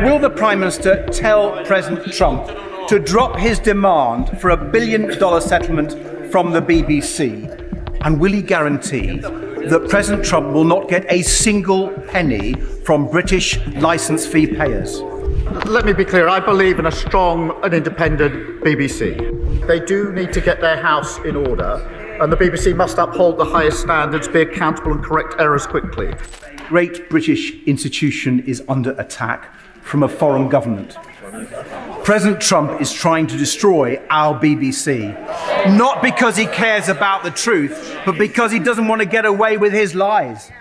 will the Prime Minister tell President Trump to drop his demand for $1 billion settlement from the BBC? And will he guarantee that President Trump will not get a single penny from British licence fee payers? Let me be clear. I believe in a strong and independent BBC. They do need to get their house in order, and the BBC must uphold the highest standards, be accountable and correct errors quickly. Great British institution is under attack from a foreign government. President Trump is trying to destroy our BBC, not because he cares about the truth, but because he doesn't want to get away with his lies.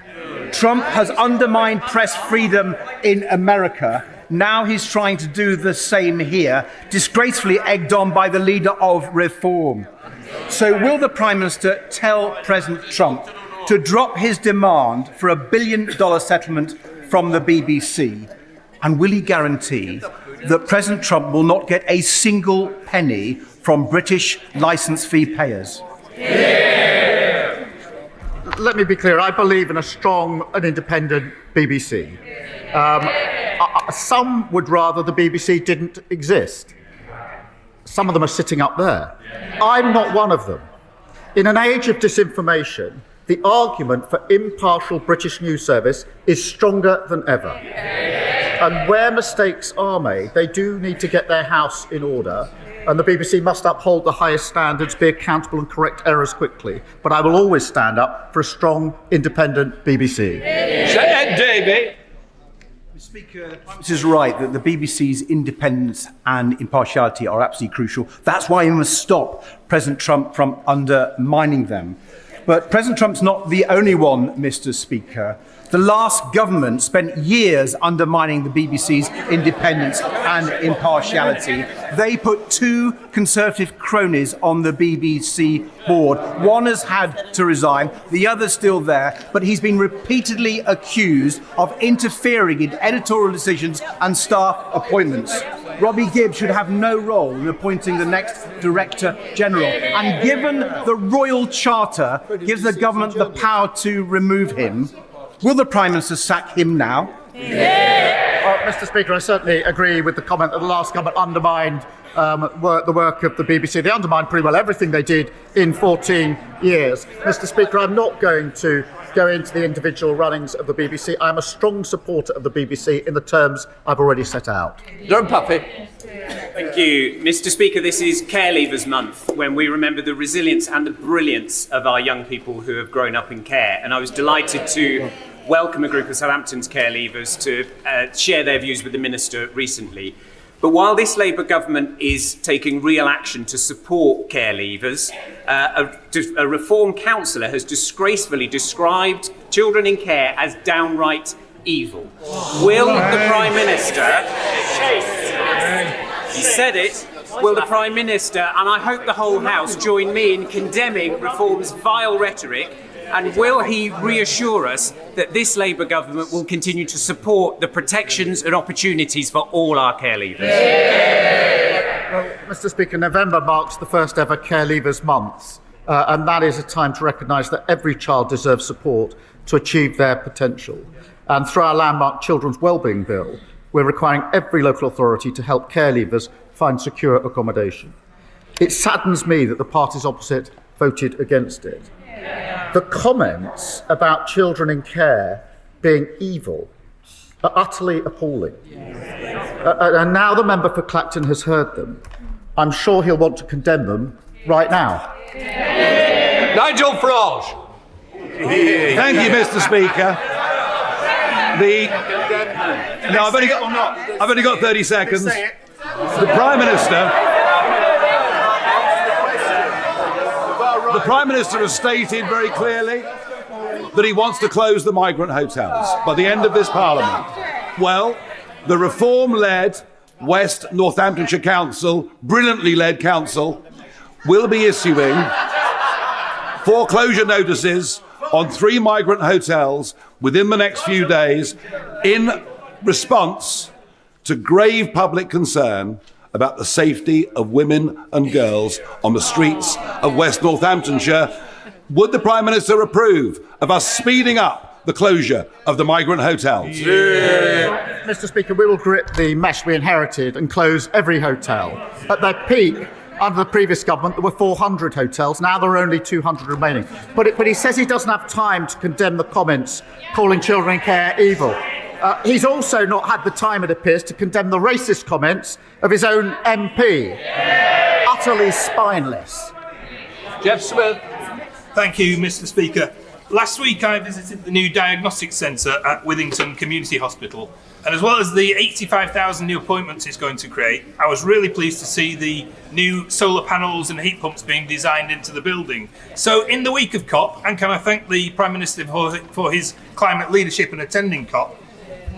Trump has undermined press freedom in America. Now he's trying to do the same here, disgracefully egged on by the leader of Reform. So will the Prime Minister tell President Trump to drop his demand for $1 billion settlement from the BBC? And will he guarantee that President Trump will not get a single penny from British licence fee payers? Yeah. Let me be clear. I believe in a strong and independent BBC. Some would rather the BBC didn't exist. Some of them are sitting up there. I'm not one of them. In an age of disinformation, the argument for impartial British news service is stronger than ever. And where mistakes are made, they do need to get their house in order, and the BBC must uphold the highest standards, be accountable and correct errors quickly. But I will always stand up for a strong, independent BBC. Say it, Davey. Mr. Speaker, this is right that the BBC's independence and impartiality are absolutely crucial. That's why we must stop President Trump from undermining them. But President Trump's not the only one, Mr. Speaker. The last government spent years undermining the BBC's independence and impartiality. They put two Conservative cronies on the BBC board. One has had to resign, the other's still there, but he's been repeatedly accused of interfering in editorial decisions and staff appointments. Robbie Gibbs should have no role in appointing the next Director General. And given the Royal Charter gives the government the power to remove him, will the Prime Minister sack him now? Yeah. Well, Mr. Speaker, I certainly agree with the comment that the last government undermined the work of the BBC. They undermined pretty well everything they did in 14 years. Mr. Speaker, I'm not going to go into the individual runnings of the BBC. I'm a strong supporter of the BBC in the terms I've already set out. John Puffy. Thank you. Mr. Speaker, this is Care Leavers Month, when we remember the resilience and the brilliance of our young people who have grown up in care. And I was delighted to welcome a group of Southampton's care leavers to share their views with the Minister recently. But while this Labour government is taking real action to support care leavers, a Reform councillor has disgracefully described children in care as downright evil. Will the Prime Minister... He said it. Will the Prime Minister, and I hope the whole House, join me in condemning Reform's vile rhetoric? And will he reassure us that this Labour government will continue to support the protections and opportunities for all our care leavers? Well, Mr. Speaker, November marks the first ever Care Leavers Month, and that is a time to recognise that every child deserves support to achieve their potential. And through our landmark Children's Wellbeing Bill, we're requiring every local authority to help care leavers find secure accommodation. It saddens me that the parties opposite voted against it. The comments about children in care being evil are utterly appalling. And now the member for Clacton has heard them. I'm sure he'll want to condemn them right now. Nigel Farage. Thank you, Mr. Speaker. I've only got 30 seconds. The Prime Minister has stated very clearly that he wants to close the migrant hotels by the end of this Parliament. Well, the Reform-led West Northamptonshire Council, brilliantly led council, will be issuing foreclosure notices on 3 migrant hotels within the next few days in response to grave public concern about the safety of women and girls on the streets of West Northamptonshire. Would the Prime Minister approve of us speeding up the closure of the migrant hotels. Mr. Speaker, we will grip the mess we inherited and close every hotel. At their peak, under the previous government, there were 400 hotels. Now there are only 200 remaining. But he says he doesn't have time to condemn the comments calling children in care evil. He's also not had the time, it appears, to condemn the racist comments of his own MP. Utterly spineless. Jeff Smith. Thank you, Mr. Speaker. Last week I visited the new diagnostic centre at Withington Community Hospital, and as well as the 85,000 new appointments it's going to create, I was really pleased to see the new solar panels and heat pumps being designed into the building. So in the week of COP, and can I thank the Prime Minister for his climate leadership and attending COP,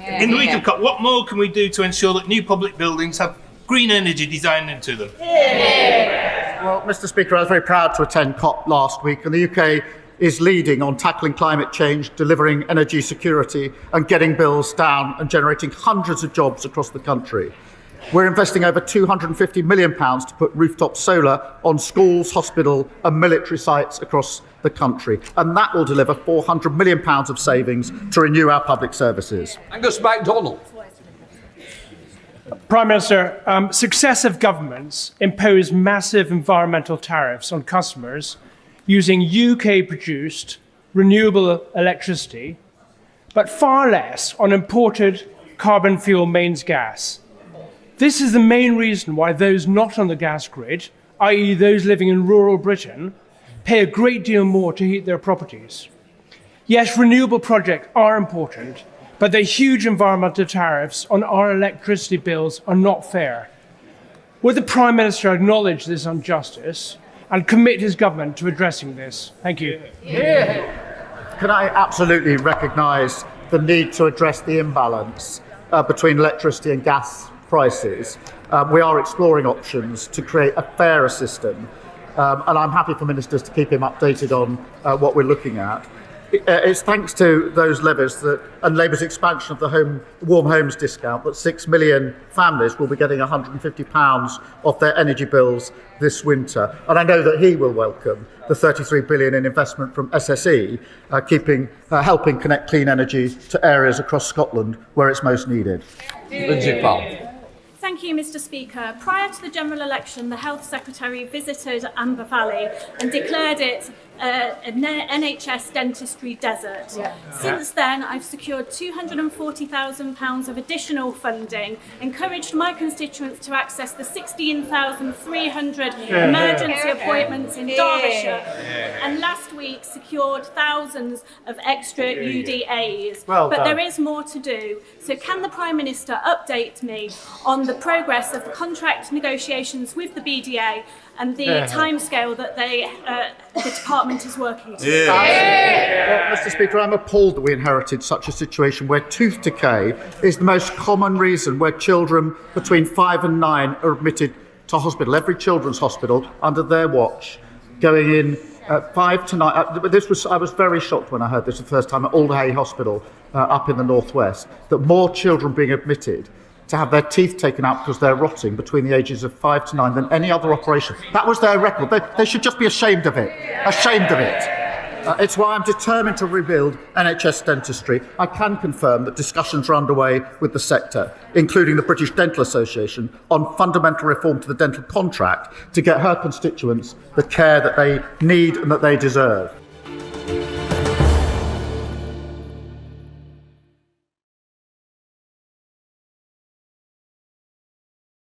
in the week of COP, what more can we do to ensure that new public buildings have green energy designed into them? Well, Mr. Speaker, I was very proud to attend COP last week, and the UK is leading on tackling climate change, delivering energy security and getting bills down and generating hundreds of jobs across the country. We're investing over £250 million to put rooftop solar on schools, hospital and military sites across the country, and that will deliver £400 million of savings to renew our public services. Angus MacDonald. Prime Minister, successive governments impose massive environmental tariffs on customers using UK-produced renewable electricity, but far less on imported carbon fuel mains gas. This is the main reason why those not on the gas grid, i.e. those living in rural Britain, pay a great deal more to heat their properties. Yes, renewable projects are important, but the huge environmental tariffs on our electricity bills are not fair. Would the Prime Minister acknowledge this injustice and commit his government to addressing this? Thank you. Can I absolutely recognise the need to address the imbalance between electricity and gas prices? We are exploring options to create a fairer system, and I'm happy for ministers to keep him updated on what we're looking at. It's thanks to those levies and Labour's expansion of the warm homes discount that 6 million families will be getting £150 off their energy bills this winter. And I know that he will welcome the £33 billion in investment from SSE, helping connect clean energy to areas across Scotland where it's most needed. Lindsay Powell. Thank you, Mr. Speaker. Prior to the general election, the Health Secretary visited Amber Valley and declared it an NHS dentistry desert. Since then, I've secured £240,000 of additional funding, encouraged my constituents to access the 16,300 emergency appointments in Derbyshire, and last week secured thousands of extra UDAs. But there is more to do. So can the Prime Minister update me on the progress of the contract negotiations with the BDA and the timescale that the department is working to? Well, Mr. Speaker, I'm appalled that we inherited such a situation where tooth decay is the most common reason where children between 5 and 9 are admitted to hospital. Every children's hospital under their watch, going in 5 to 9. I was very shocked when I heard this the first time at Alderhay Hospital up in the northwest, that more children being admitted to have their teeth taken out because they're rotting between the ages of 5 to 9 than any other operation. That was their record. They should just be ashamed of it. Ashamed of it. It's why I'm determined to rebuild NHS dentistry. I can confirm that discussions are underway with the sector, including the British Dental Association, on fundamental reform to the dental contract to get her constituents the care that they need and that they deserve.